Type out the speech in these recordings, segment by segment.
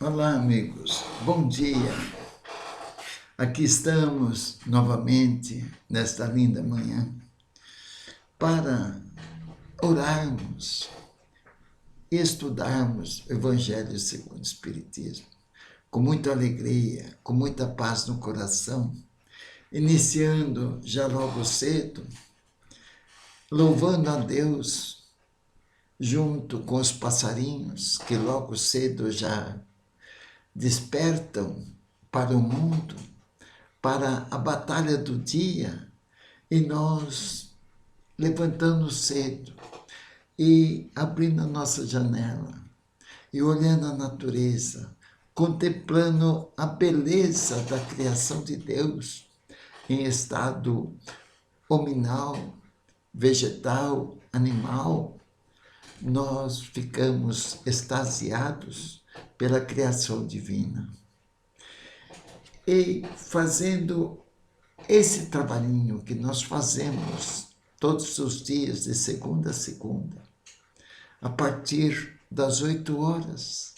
Olá, amigos. Bom dia. Aqui estamos novamente nesta linda manhã para orarmos e estudarmos o Evangelho segundo o Espiritismo com muita alegria, com muita paz no coração, iniciando já logo cedo, louvando a Deus junto com os passarinhos que logo cedo já despertam para o mundo, para a batalha do dia, e nós levantando cedo e abrindo a nossa janela e olhando a natureza, contemplando a beleza da criação de Deus em estado hominal, vegetal, animal, nós ficamos extasiados pela criação divina. E fazendo esse trabalhinho que nós fazemos todos os dias, de segunda a segunda, a partir das 8 horas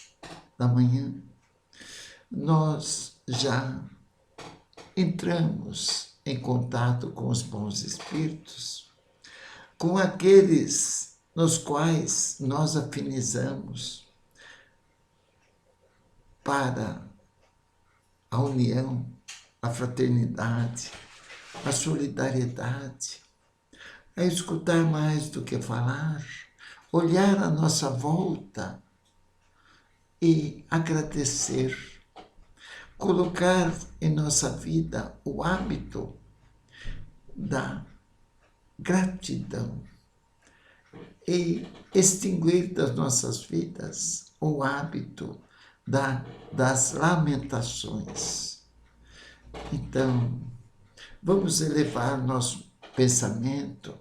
da manhã, nós já entramos em contato com os bons espíritos, com aqueles nos quais nós afinizamos para a união, a fraternidade, a solidariedade, a escutar mais do que falar, olhar à nossa volta e agradecer, colocar em nossa vida o hábito da gratidão e extinguir das nossas vidas o hábito das lamentações. Então, vamos elevar nosso pensamento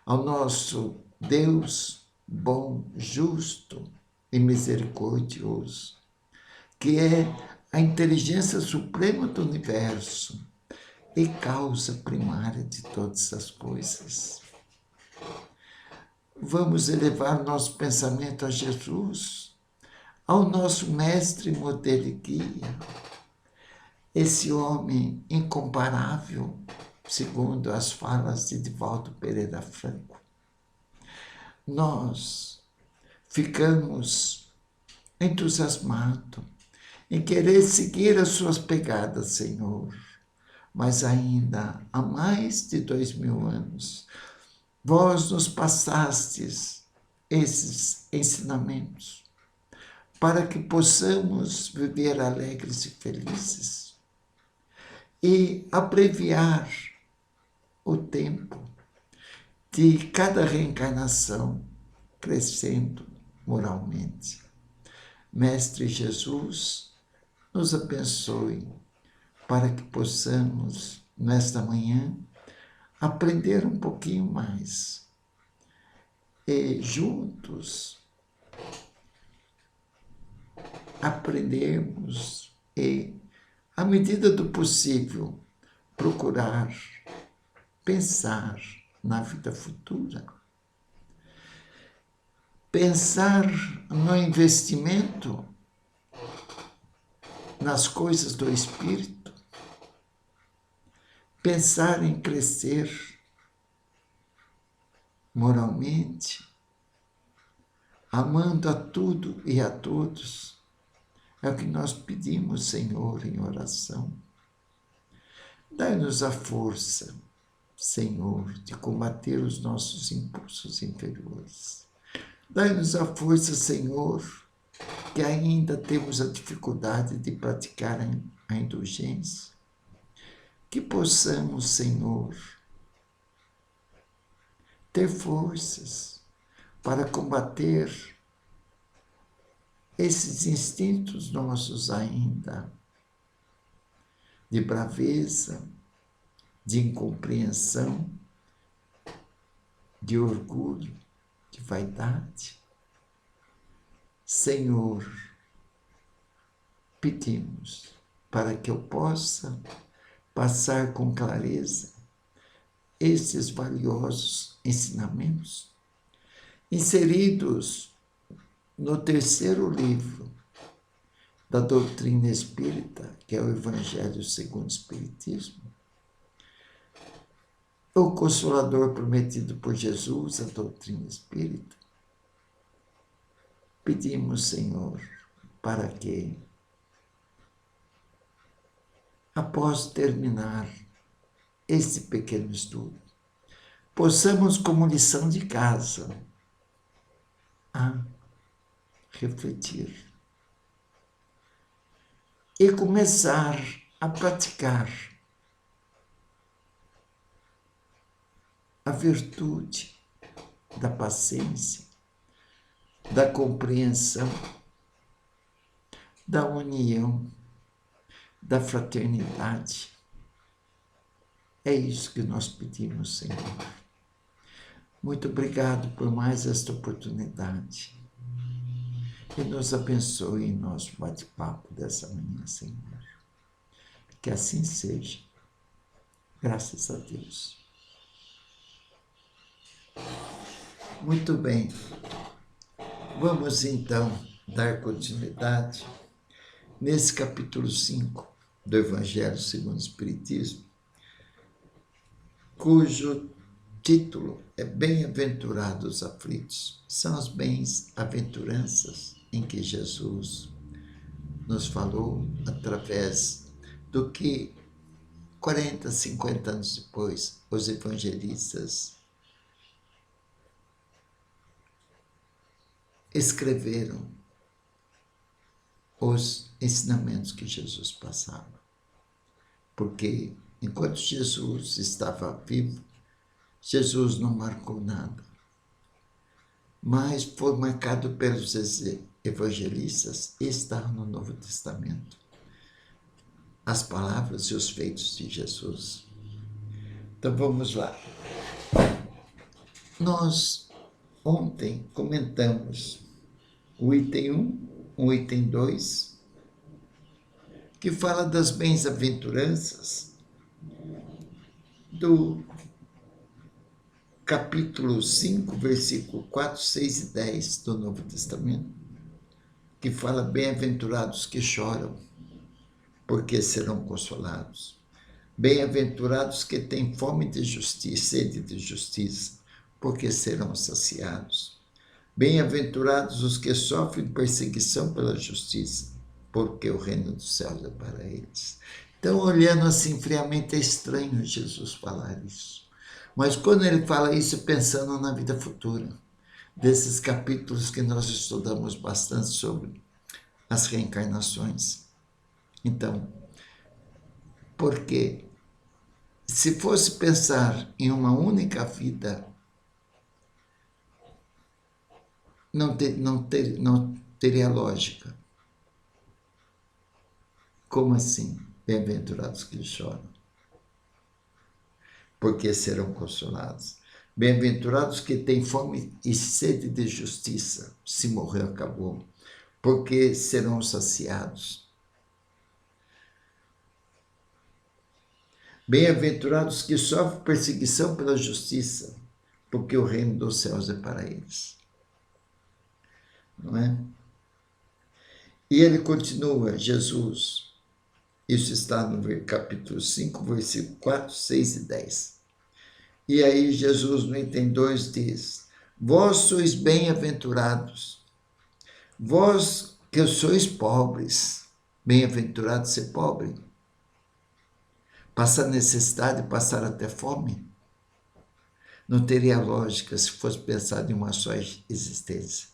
ao nosso Deus bom, justo e misericordioso, que é a inteligência suprema do universo e causa primária de todas as coisas. Vamos elevar nosso pensamento a Jesus, ao nosso mestre, modelo e guia, esse homem incomparável, segundo as falas de Divaldo Pereira Franco. Nós ficamos entusiasmados em querer seguir as suas pegadas, Senhor, mas ainda há mais de 2000 anos, vós nos passastes esses ensinamentos para que possamos viver alegres e felizes e abreviar o tempo de cada reencarnação, crescendo moralmente. Mestre Jesus, nos abençoe para que possamos, nesta manhã, aprender um pouquinho mais e juntos aprendermos e, à medida do possível, procurar pensar na vida futura, pensar no investimento nas coisas do espírito, pensar em crescer moralmente, amando a tudo e a todos. É o que nós pedimos, Senhor, em oração. Dai-nos a força, Senhor, de combater os nossos impulsos inferiores. Dai-nos a força, Senhor, que ainda temos a dificuldade de praticar a indulgência. Que possamos, Senhor, ter forças para combater esses instintos nossos ainda de braveza, de incompreensão, de orgulho, de vaidade. Senhor, pedimos para que eu possa passar com clareza esses valiosos ensinamentos inseridos no terceiro livro da doutrina espírita, que é o Evangelho segundo o Espiritismo, o Consolador prometido por Jesus, a doutrina espírita, pedimos, Senhor, para que, após terminar esse pequeno estudo, possamos, como lição de casa, a refletir e começar a praticar a virtude da paciência, da compreensão, da união, da fraternidade. É isso que nós pedimos, Senhor. Muito obrigado por mais esta oportunidade. E nos abençoe em nosso bate-papo dessa manhã, Senhor. Que assim seja. Graças a Deus. Muito bem. Vamos então dar continuidade nesse capítulo 5 do Evangelho segundo o Espiritismo, cujo título é Bem-aventurados os aflitos. São as bem-aventuranças em que Jesus nos falou através do que 40, 50 anos depois os evangelistas escreveram os ensinamentos que Jesus passava. Porque enquanto Jesus estava vivo, Jesus não marcou nada. Mas foi marcado pelos evangelistas e está no Novo Testamento. As palavras e os feitos de Jesus. Então vamos lá. Nós ontem comentamos o item 1, o item 2, que fala das bem-aventuranças do capítulo 5, versículo 4, 6 e 10 do Novo Testamento, que fala bem-aventurados que choram, porque serão consolados. Bem-aventurados que têm fome de justiça, sede de justiça, porque serão saciados. Bem-aventurados os que sofrem perseguição pela justiça, porque o reino dos céus é para eles. Então, olhando assim friamente, é estranho Jesus falar isso. Mas quando ele fala isso, pensando na vida futura, desses capítulos que nós estudamos bastante sobre as reencarnações. Então, porque se fosse pensar em uma única vida, não teria lógica. Como assim? Bem-aventurados que choram, porque serão consolados. Bem-aventurados que têm fome e sede de justiça, se morreu, acabou, porque serão saciados. Bem-aventurados que sofrem perseguição pela justiça, porque o reino dos céus é para eles. Não é? E ele continua, Jesus, isso está no capítulo 5, versículo 4, 6 e 10. E aí Jesus, no item 2, diz, vós sois bem-aventurados, vós que sois pobres, bem-aventurado ser pobre, passar necessidade, passar até fome, não teria lógica se fosse pensado em uma só existência.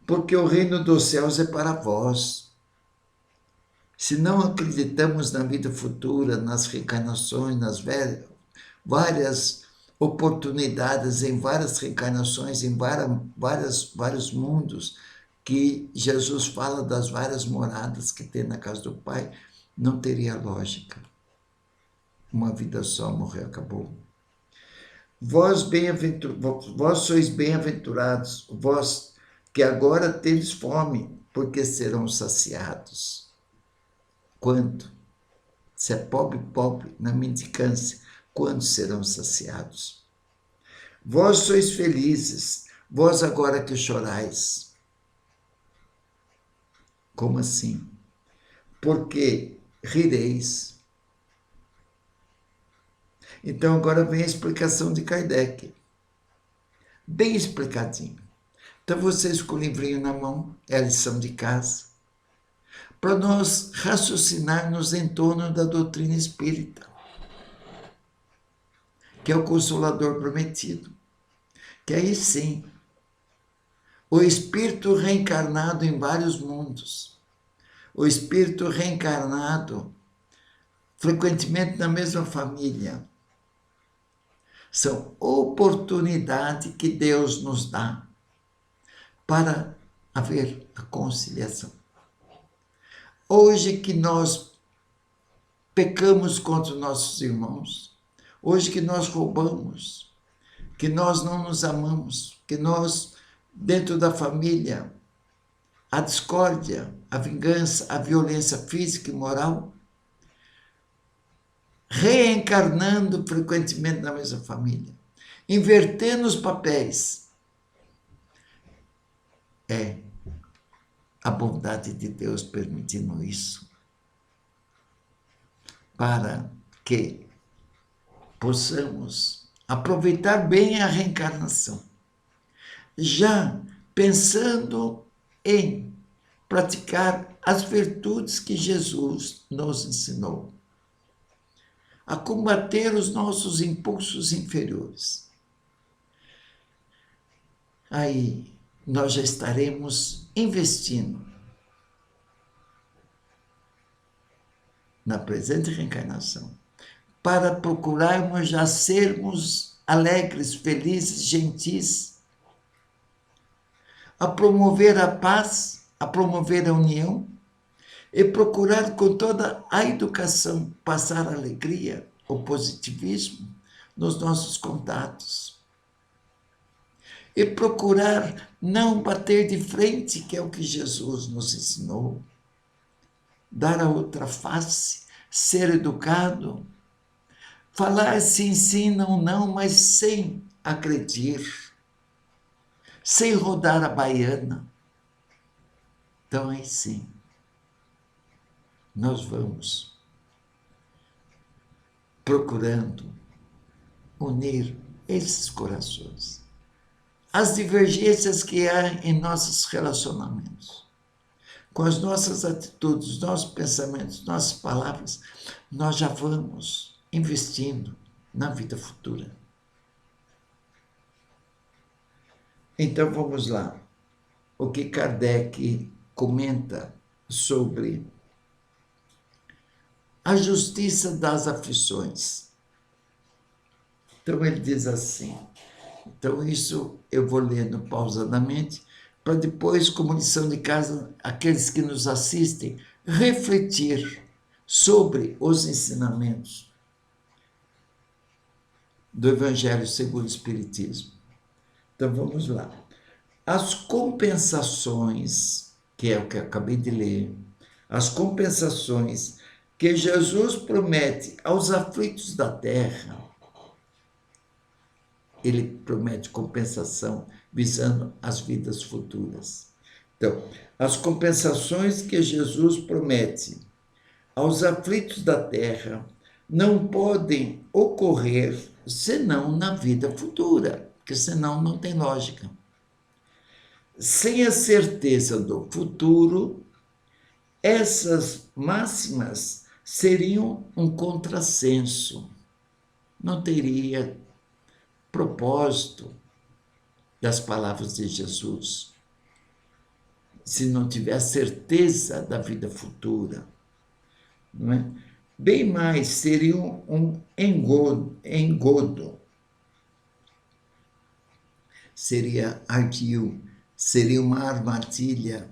Porque o reino dos céus é para vós. Se não acreditamos na vida futura, nas reencarnações, nas várias oportunidades, em várias reencarnações, em vários mundos, que Jesus fala das várias moradas que tem na casa do Pai, não teria lógica. Uma vida só, morreu, acabou. Vós sois bem-aventurados, vós que agora tendes fome, porque serão saciados. Quando? Se é pobre, pobre, na mendicância, quando serão saciados? Vós sois felizes, vós agora que chorais. Como assim? Porque rireis. Então agora vem a explicação de Kardec. Bem explicadinho. Então vocês com o livrinho na mão, é a lição de casa, para nós raciocinarmos em torno da doutrina espírita, que é o Consolador prometido. Que aí sim, o espírito reencarnado em vários mundos, o espírito reencarnado frequentemente na mesma família, são oportunidades que Deus nos dá para haver a conciliação. Hoje que nós pecamos contra os nossos irmãos, hoje que nós roubamos, que nós não nos amamos, que nós, dentro da família, a discórdia, a vingança, a violência física e moral, reencarnando frequentemente na mesma família, invertendo os papéis. É a bondade de Deus permitindo isso, para que possamos aproveitar bem a reencarnação, já pensando em praticar as virtudes que Jesus nos ensinou, a combater os nossos impulsos inferiores. Aí nós já estaremos investindo na presente reencarnação para procurarmos já sermos alegres, felizes, gentis, a promover a paz, a promover a união e procurar com toda a educação passar a alegria, o positivismo nos nossos contatos. E procurar não bater de frente, que é o que Jesus nos ensinou. Dar a outra face, ser educado, falar sim, sim, não, não, mas sem agredir, sem rodar a baiana. Então, aí sim, nós vamos procurando unir esses corações. As divergências que há em nossos relacionamentos, com as nossas atitudes, nossos pensamentos, nossas palavras, nós já vamos investindo na vida futura. Então vamos lá. O que Kardec comenta sobre a justiça das aflições. Então ele diz assim. Então isso eu vou lendo pausadamente, para depois, como lição de casa, aqueles que nos assistem, refletir sobre os ensinamentos do Evangelho segundo o Espiritismo. Então vamos lá. As compensações, que é o que eu acabei de ler, as compensações que Jesus promete aos aflitos da terra, ele promete compensação visando as vidas futuras. Então, as compensações que Jesus promete aos aflitos da terra não podem ocorrer senão na vida futura, porque senão não tem lógica. Sem a certeza do futuro, essas máximas seriam um contrassenso. Não teria propósito das palavras de Jesus se não tiver a certeza da vida futura. Não é? Bem mais, seria um engodo. Seria ardil, seria uma armadilha,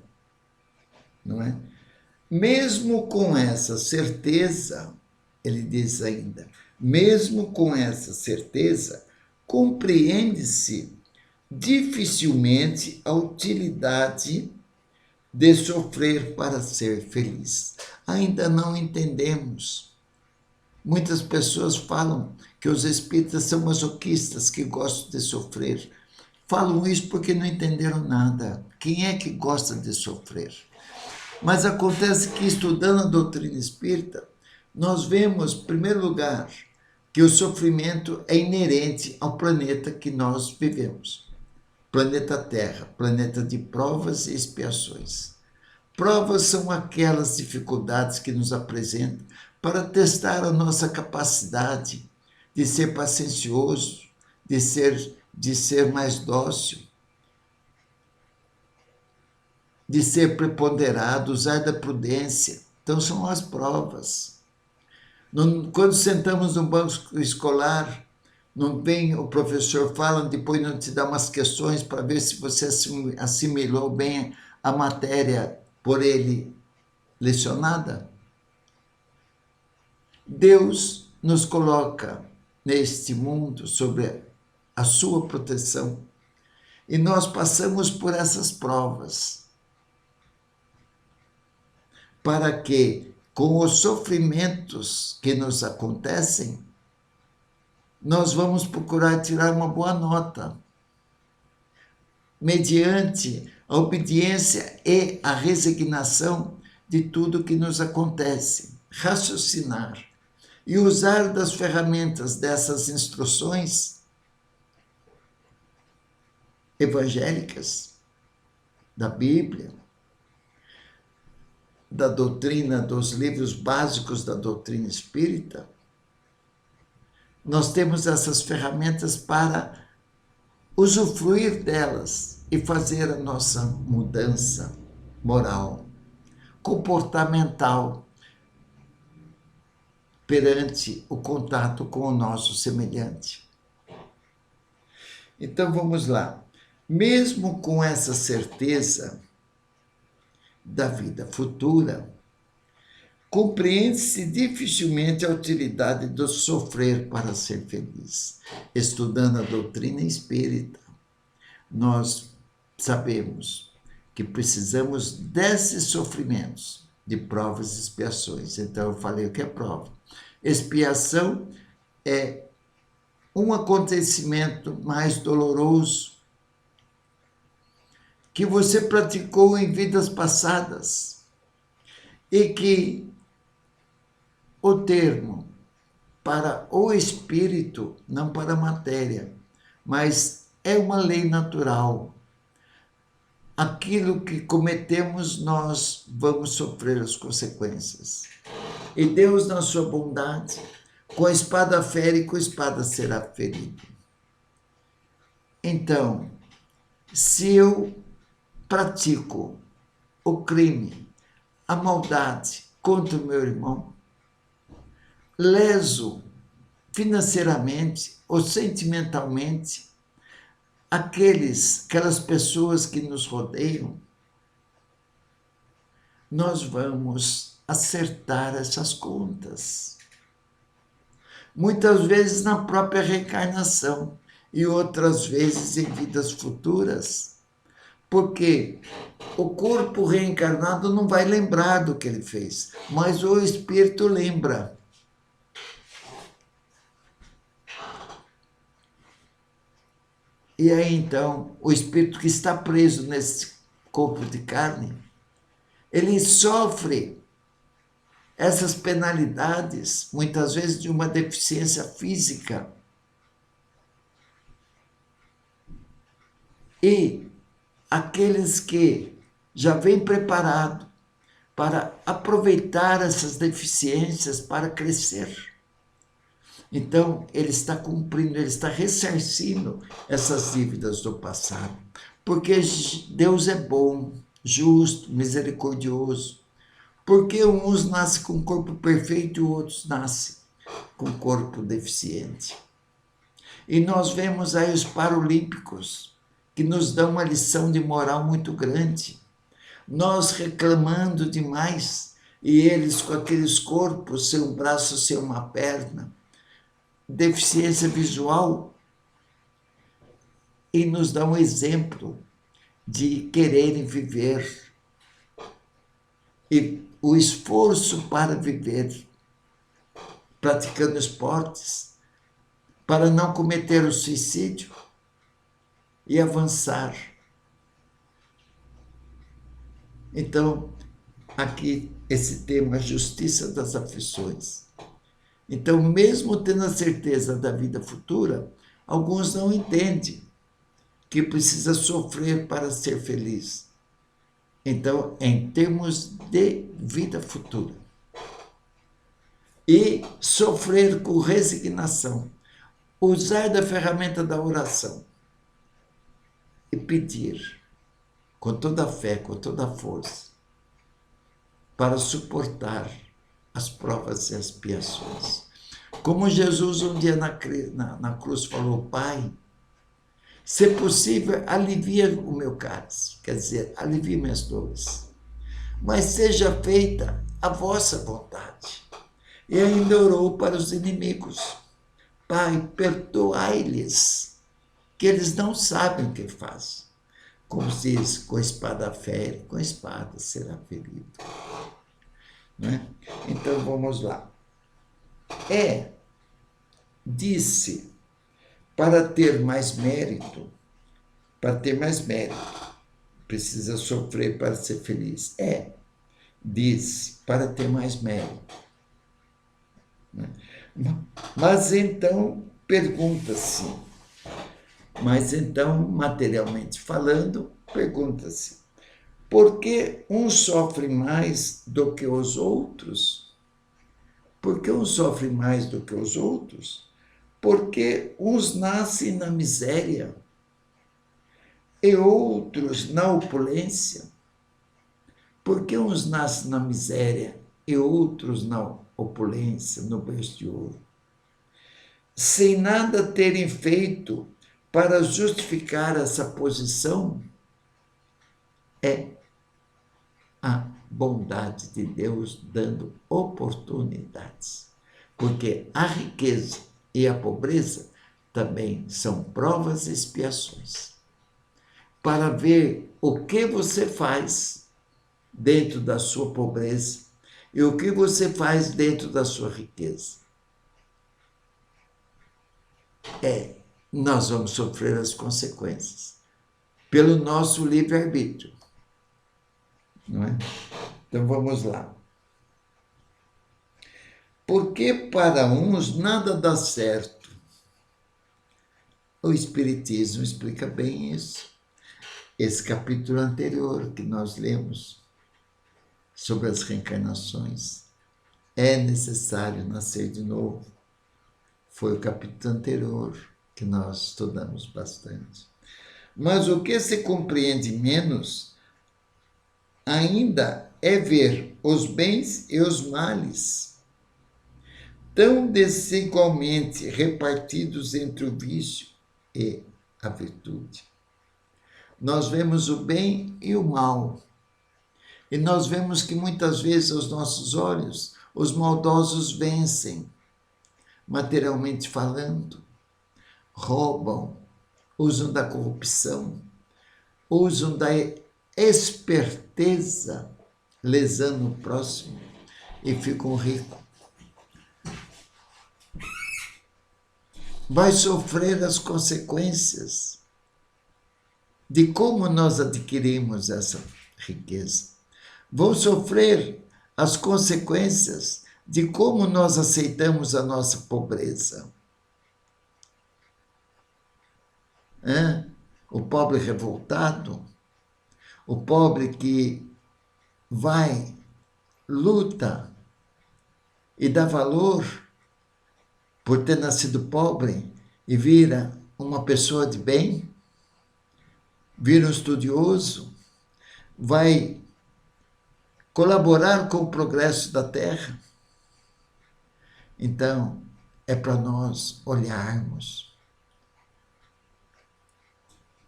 não é? Mesmo com essa certeza, ele diz ainda, mesmo com essa certeza, compreende-se dificilmente a utilidade de sofrer para ser feliz. Ainda não entendemos. Muitas pessoas falam que os espíritas são masoquistas, que gostam de sofrer. Falam isso porque não entenderam nada. Quem é que gosta de sofrer? Mas acontece que, estudando a doutrina espírita, nós vemos, em primeiro lugar, que o sofrimento é inerente ao planeta que nós vivemos. Planeta Terra, planeta de provas e expiações. Provas são aquelas dificuldades que nos apresentam para testar a nossa capacidade de ser paciencioso, de ser mais dócil, de ser preponderado, usar da prudência. Então, são as provas. Quando sentamos no banco escolar, não vem o professor fala, depois não te dá umas questões para ver se você assimilou bem a matéria por ele lecionada? Deus nos coloca neste mundo sob a sua proteção e nós passamos por essas provas para que, com os sofrimentos que nos acontecem, nós vamos procurar tirar uma boa nota, mediante a obediência e a resignação de tudo que nos acontece. Raciocinar e usar das ferramentas dessas instruções evangélicas, da Bíblia, da doutrina, dos livros básicos da doutrina espírita. Nós temos essas ferramentas para usufruir delas e fazer a nossa mudança moral, comportamental, perante o contato com o nosso semelhante. Então vamos lá. Mesmo com essa certeza da vida futura, compreende-se dificilmente a utilidade do sofrer para ser feliz. Estudando a doutrina espírita, nós sabemos que precisamos desses sofrimentos, de provas e expiações. Então eu falei o que é prova. Expiação é um acontecimento mais doloroso que você praticou em vidas passadas e que o termo para o espírito, não para a matéria, mas é uma lei natural. Aquilo que cometemos, nós vamos sofrer as consequências. E Deus, na sua bondade, com a espada fere, com a espada será ferido. Então, se eu pratico o crime, a maldade contra o meu irmão, leso financeiramente ou sentimentalmente aquelas pessoas que nos rodeiam, nós vamos acertar essas contas. Muitas vezes na própria reencarnação e outras vezes em vidas futuras, porque o corpo reencarnado não vai lembrar do que ele fez, mas o espírito lembra. E aí então, o espírito que está preso nesse corpo de carne, ele sofre essas penalidades, muitas vezes de uma deficiência física. E aqueles que já vêm preparados para aproveitar essas deficiências para crescer. Então, ele está cumprindo, ele está ressarcindo essas dívidas do passado. Porque Deus é bom, justo, misericordioso. Porque uns nascem com corpo perfeito e outros nascem com corpo deficiente. E nós vemos aí os paralímpicos, que nos dão uma lição de moral muito grande. Nós reclamando demais, e eles com aqueles corpos, sem um braço, sem uma perna, deficiência visual, e nos dão um exemplo de quererem viver. E o esforço para viver, praticando esportes, para não cometer o suicídio e avançar. Então, aqui esse tema, justiça das aflições. Então, mesmo tendo a certeza da vida futura, alguns não entendem que precisa sofrer para ser feliz. Então, em termos de vida futura. E sofrer com resignação. Usar da ferramenta da oração. E pedir, com toda a fé, com toda a força, para suportar as provas e as expiações. Como Jesus um dia na cruz falou, Pai, se possível, alivia o meu cálice, quer dizer, alivia minhas dores, mas seja feita a vossa vontade. E ainda orou para os inimigos, Pai, perdoai-lhes, que eles não sabem o que fazem. Como se diz, com a espada fere, com a espada será ferido. Né? Então vamos lá. Disse, para ter mais mérito, precisa sofrer para ser feliz. Disse, para ter mais mérito. Né? Mas então, pergunta-se, materialmente falando, pergunta-se, por que uns sofrem mais do que os outros? Por que uns sofrem mais do que os outros? Porque uns nascem na miséria e outros na opulência. Por que uns nascem na miséria e outros na opulência, no berço de ouro? Sem nada terem feito para justificar essa posição, é a bondade de Deus dando oportunidades. Porque a riqueza e a pobreza também são provas e expiações. Para ver o que você faz dentro da sua pobreza e o que você faz dentro da sua riqueza. Nós vamos sofrer as consequências pelo nosso livre-arbítrio. Não é? Então vamos lá. Porque para uns nada dá certo. O Espiritismo explica bem isso. Esse capítulo anterior que nós lemos sobre as reencarnações. É necessário nascer de novo. Foi o capítulo anterior que nós estudamos bastante. Mas o que se compreende menos ainda é ver os bens e os males tão desigualmente repartidos entre o vício e a virtude. Nós vemos o bem e o mal. E nós vemos que muitas vezes aos nossos olhos os maldosos vencem, materialmente falando, roubam, usam da corrupção, usam da esperteza, lesando o próximo e ficam ricos. Vai sofrer as consequências de como nós adquirimos essa riqueza. Vão sofrer as consequências de como nós aceitamos a nossa pobreza. O pobre revoltado, o pobre que vai, luta e dá valor por ter nascido pobre e vira uma pessoa de bem, vira um estudioso, vai colaborar com o progresso da Terra. Então, é para nós olharmos,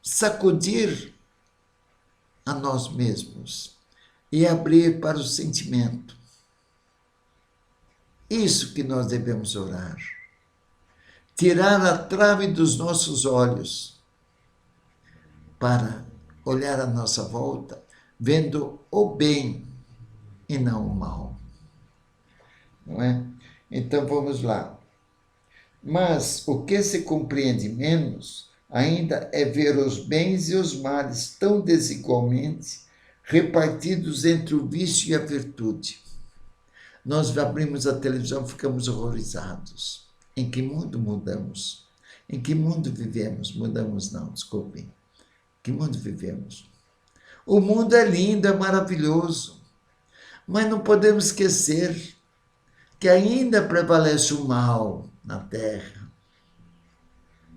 sacudir a nós mesmos e abrir para o sentimento. Isso que nós devemos orar. Tirar a trave dos nossos olhos para olhar à nossa volta, vendo o bem e não o mal. Não é? Então vamos lá. Mas o que se compreende menos ainda é ver os bens e os males tão desigualmente repartidos entre o vício e a virtude. Nós abrimos a televisão e ficamos horrorizados. Em que mundo mudamos? Em que mundo vivemos? Mudamos não, desculpem. Em que mundo vivemos? O mundo é lindo, é maravilhoso, mas não podemos esquecer que ainda prevalece o mal na Terra,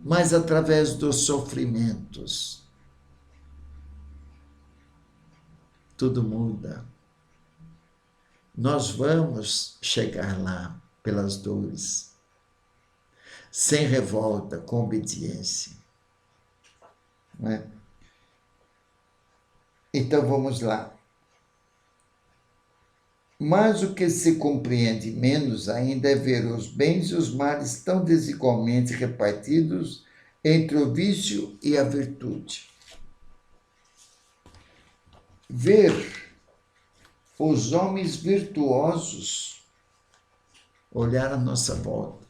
mas através dos sofrimentos. Tudo muda. Nós vamos chegar lá pelas dores, sem revolta, com obediência. Não é? Então vamos lá. Mas o que se compreende menos ainda é ver os bens e os males tão desigualmente repartidos entre o vício e a virtude. Ver os homens virtuosos, olhar à nossa volta,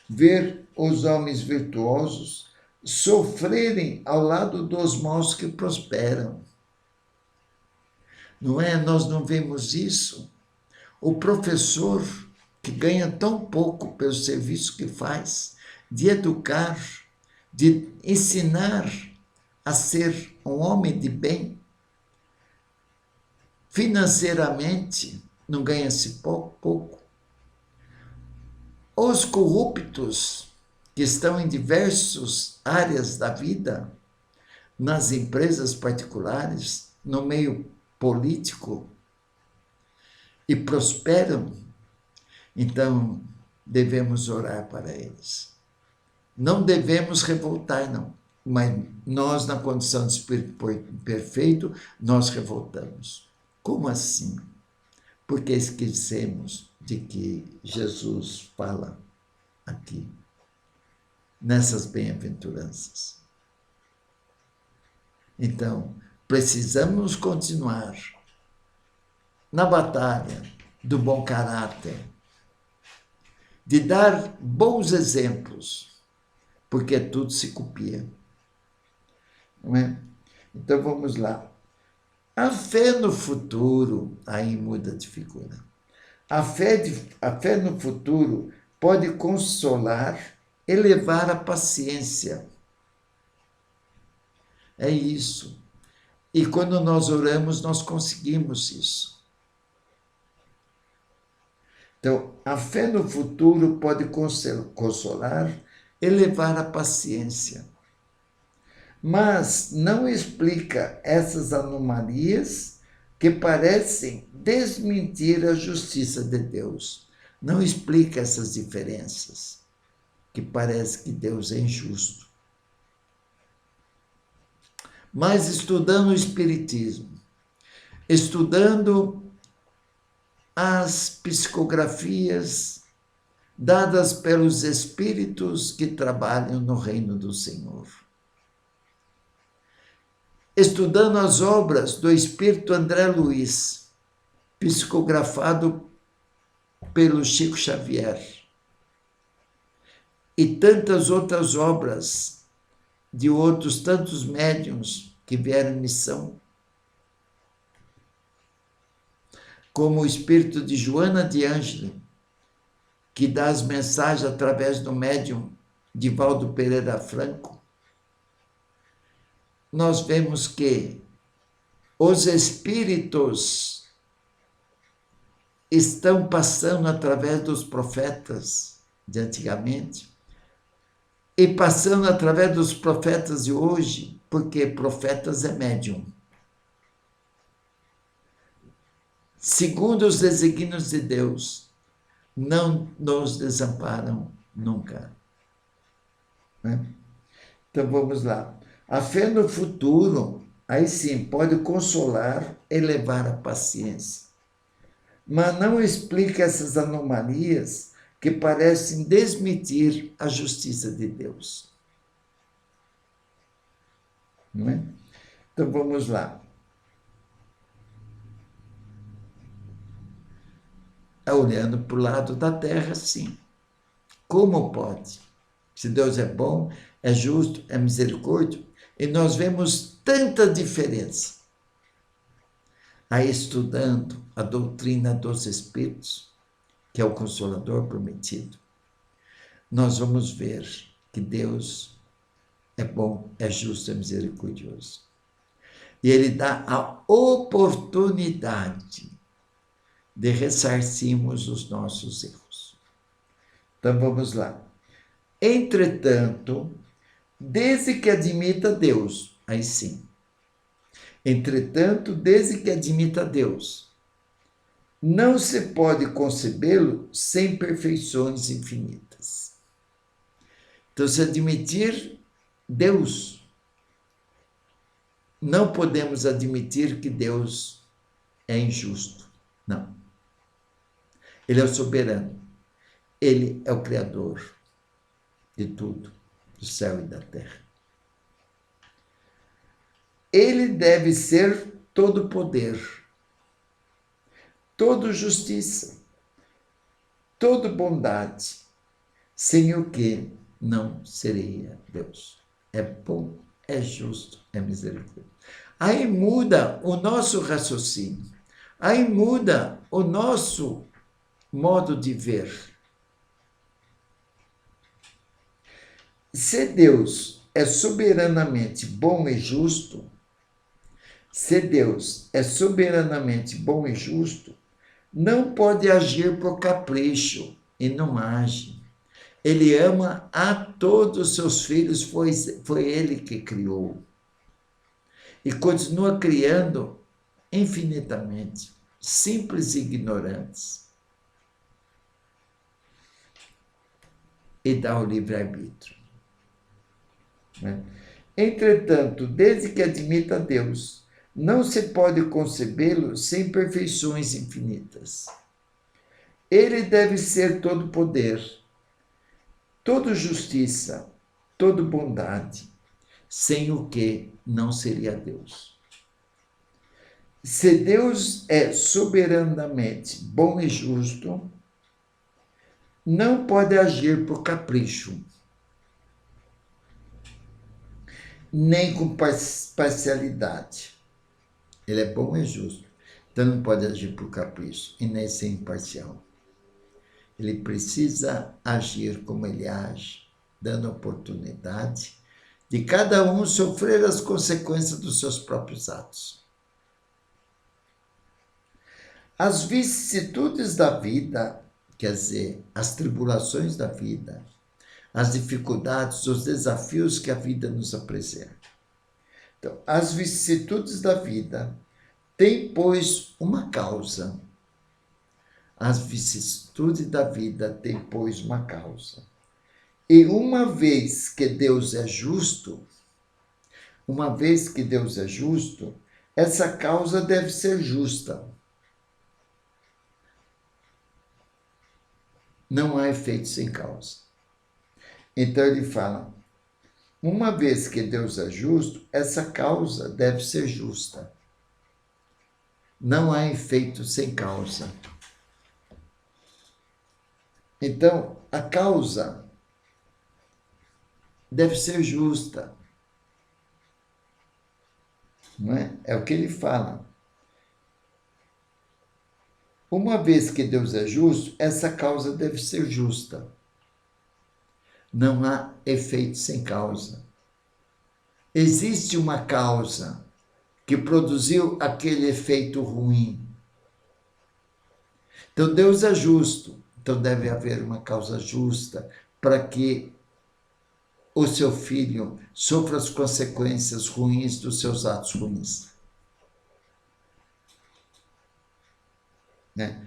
ver os homens virtuosos sofrerem ao lado dos maus que prosperam. Não é? Nós não vemos isso? O professor que ganha tão pouco pelo serviço que faz, de educar, de ensinar a ser um homem de bem, financeiramente não ganha-se pouco. Os corruptos que estão em diversas áreas da vida, nas empresas particulares, no meio político, e prosperam, então devemos orar para eles. Não devemos revoltar, não. Mas nós, na condição de espírito perfeito, nós revoltamos. Como assim? Porque esquecemos de que Jesus fala aqui, nessas bem-aventuranças. Então, precisamos continuar na batalha do bom caráter, de dar bons exemplos, porque tudo se copia. Não é? Então vamos lá. A fé no futuro, aí muda de figura. A fé no futuro pode consolar, elevar a paciência. É isso. E quando nós oramos, nós conseguimos isso. Então, a fé no futuro pode consolar, elevar a paciência, mas não explica essas anomalias que parecem desmentir a justiça de Deus. Não explica essas diferenças, que parece que Deus é injusto. Mas estudando o Espiritismo, estudando as psicografias dadas pelos espíritos que trabalham no reino do Senhor, estudando as obras do espírito André Luiz, psicografado pelo Chico Xavier, e tantas outras obras de outros tantos médiuns que vieram em missão, como o espírito de Joana de Ângeli, que dá as mensagens através do médium Divaldo Pereira Franco, nós vemos que os espíritos estão passando através dos profetas de antigamente e passando através dos profetas de hoje, porque profetas é médium. Segundo os desígnios de Deus, não nos desamparam nunca. Né? Então vamos lá. A fé no futuro, aí sim, pode consolar, elevar a paciência, mas não explica essas anomalias que parecem desmentir a justiça de Deus. Não é? Então vamos lá. Olhando para o lado da terra, sim. Como pode? Se Deus é bom, é justo, é misericórdia, e nós vemos tanta diferença. aí estudando a doutrina dos Espíritos, que é o Consolador prometido, nós vamos ver que Deus é bom, é justo, é misericordioso. E Ele dá a oportunidade de ressarcirmos os nossos erros. Então vamos lá. Entretanto, desde que admita Deus, aí sim. Entretanto, desde que admita Deus, não se pode concebê-lo sem perfeições infinitas. Então, se admitir Deus, não podemos admitir que Deus é injusto. Não. Ele é o soberano. Ele é o Criador de tudo, do céu e da terra. Ele deve ser todo poder, todo justiça, toda bondade, sem o que não seria Deus. É bom, é justo, é misericórdia. Aí muda o nosso raciocínio, aí muda o nosso modo de ver. Se Deus é soberanamente bom e justo, se Deus é soberanamente bom e justo, não pode agir por capricho e não age. Ele ama a todos os seus filhos, foi ele que criou. E continua criando infinitamente, simples e ignorantes. E dá o livre-arbítrio. Né? Entretanto, desde que admita Deus, não se pode concebê-lo sem perfeições infinitas. Ele deve ser todo poder, toda justiça, toda bondade, sem o que não seria Deus. Se Deus é soberanamente bom e justo, não pode agir por capricho, nem com parcialidade. Ele é bom e justo, então não pode agir por capricho e nem ser imparcial. Ele precisa agir como ele age, dando oportunidade de cada um sofrer as consequências dos seus próprios atos. As vicissitudes da vida, quer dizer, as tribulações da vida, as dificuldades, os desafios que a vida nos apresenta. Então, as vicissitudes da vida têm, pois, uma causa. As vicissitudes da vida têm, pois, uma causa. E uma vez que Deus é justo, essa causa deve ser justa. Não há efeito sem causa. Então ele fala, uma vez que Deus é justo, essa causa deve ser justa. Não há efeito sem causa. Então, a causa deve ser justa. Não é? É o que ele fala. Uma vez que Deus é justo, essa causa deve ser justa. Não há efeito sem causa. Existe uma causa que produziu aquele efeito ruim. Então, Deus é justo. Então, deve haver uma causa justa para que o seu filho sofra as consequências ruins dos seus atos ruins. Né?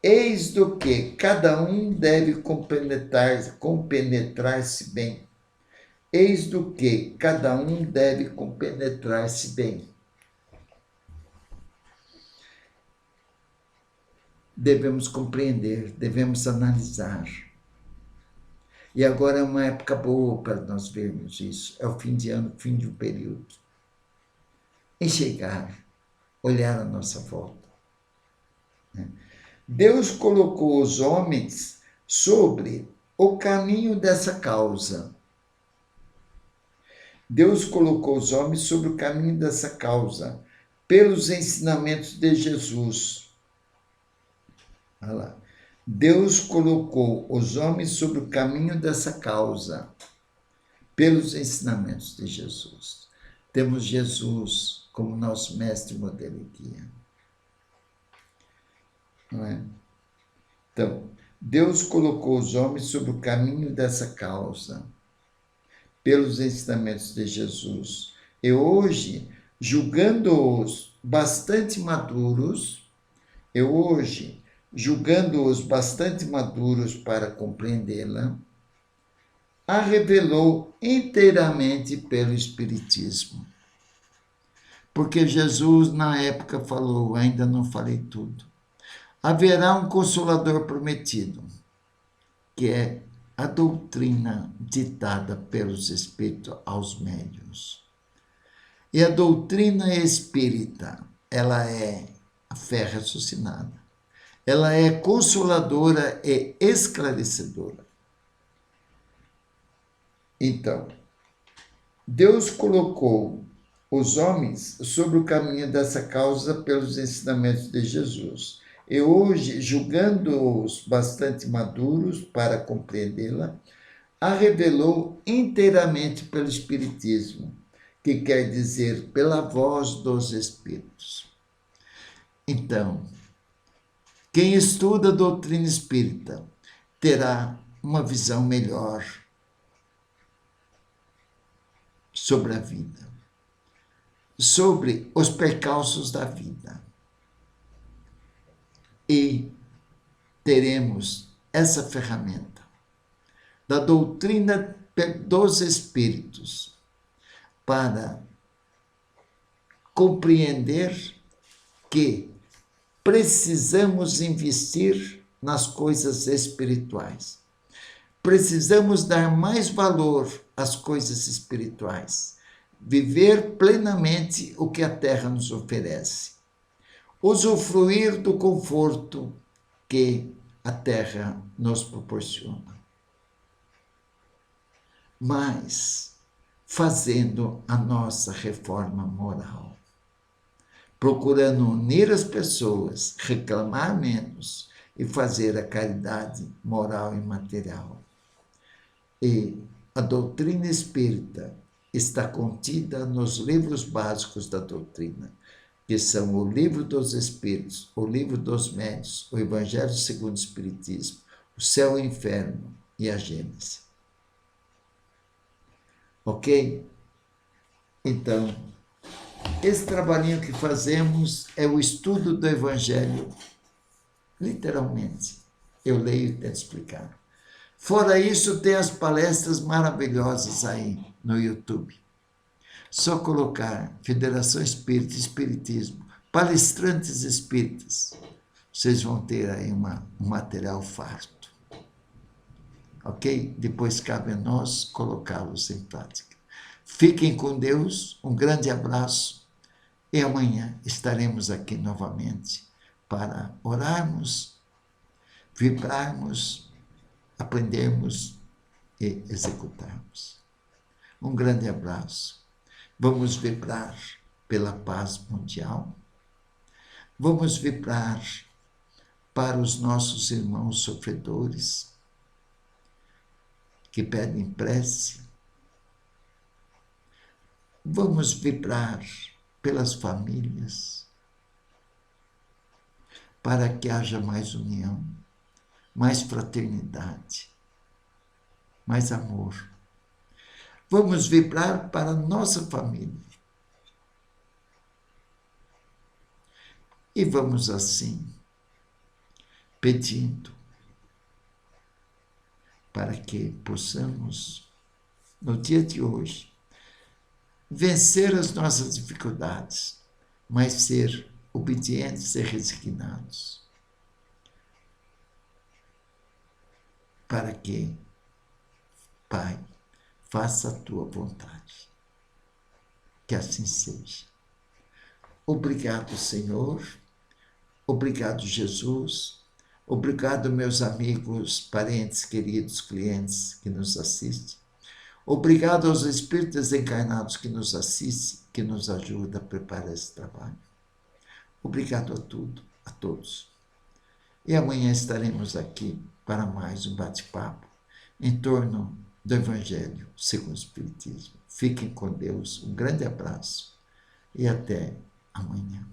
Eis do que cada um deve compenetrar-se bem. Eis do que cada um deve compenetrar-se bem. Devemos compreender, devemos analisar. E agora é uma época boa para nós vermos isso. É o fim de ano, fim de um período. Enxergar, olhar à nossa volta. Deus colocou os homens sobre o caminho dessa causa. Deus colocou os homens sobre o caminho dessa causa, pelos ensinamentos de Jesus. Olha lá. Deus colocou os homens sobre o caminho dessa causa, pelos ensinamentos de Jesus. Temos Jesus como nosso mestre, modelo e guia. Não é? Então, Deus colocou os homens sobre o caminho dessa causa, pelos ensinamentos de Jesus. E hoje, julgando-os bastante maduros, para compreendê-la, a revelou inteiramente pelo Espiritismo. Porque Jesus, na época, falou, ainda não falei tudo. Haverá um Consolador prometido, que é a doutrina ditada pelos Espíritos aos médiuns. E a doutrina espírita, ela é a fé raciocinada. Ela é consoladora e esclarecedora. Então, Deus colocou os homens sobre o caminho dessa causa pelos ensinamentos de Jesus. E hoje, julgando-os bastante maduros para compreendê-la, a revelou inteiramente pelo Espiritismo, que quer dizer pela voz dos Espíritos. Então, quem estuda a doutrina espírita terá uma visão melhor sobre a vida, sobre os percalços da vida. E teremos essa ferramenta da doutrina dos Espíritos para compreender que precisamos investir nas coisas espirituais. Precisamos dar mais valor às coisas espirituais. Viver plenamente o que a Terra nos oferece. Usufruir do conforto que a Terra nos proporciona. Mas fazendo a nossa reforma moral. Procurando unir as pessoas, reclamar menos e fazer a caridade moral e material. E a doutrina espírita está contida nos livros básicos da doutrina, que são o Livro dos Espíritos, o Livro dos Médiuns, o Evangelho segundo o Espiritismo, o Céu e o Inferno e a Gênese. Ok? Então, esse trabalhinho que fazemos é o estudo do Evangelho, literalmente. Eu leio e tento explicar. Fora isso, tem as palestras maravilhosas aí no YouTube. Só colocar Federação Espírita, Espiritismo, palestrantes espíritas. Vocês vão ter aí um material farto. Ok? Depois cabe a nós colocá-los em prática. Fiquem com Deus, um grande abraço e amanhã estaremos aqui novamente para orarmos, vibrarmos, aprendermos e executarmos. Um grande abraço. Vamos vibrar pela paz mundial. Vamos vibrar para os nossos irmãos sofredores que pedem prece. Vamos vibrar pelas famílias para que haja mais união, mais fraternidade, mais amor. Vamos vibrar para a nossa família. E vamos assim, pedindo para que possamos, no dia de hoje, vencer as nossas dificuldades, mas ser obedientes e resignados. Para que, Pai, faça a tua vontade. Que assim seja. Obrigado, Senhor. Obrigado, Jesus. Obrigado, meus amigos, parentes, queridos, clientes que nos assistem. Obrigado aos espíritos encarnados que nos assistem, que nos ajudam a preparar esse trabalho. Obrigado a tudo, a todos. E amanhã estaremos aqui para mais um bate-papo em torno do Evangelho segundo o Espiritismo. Fiquem com Deus, um grande abraço e até amanhã.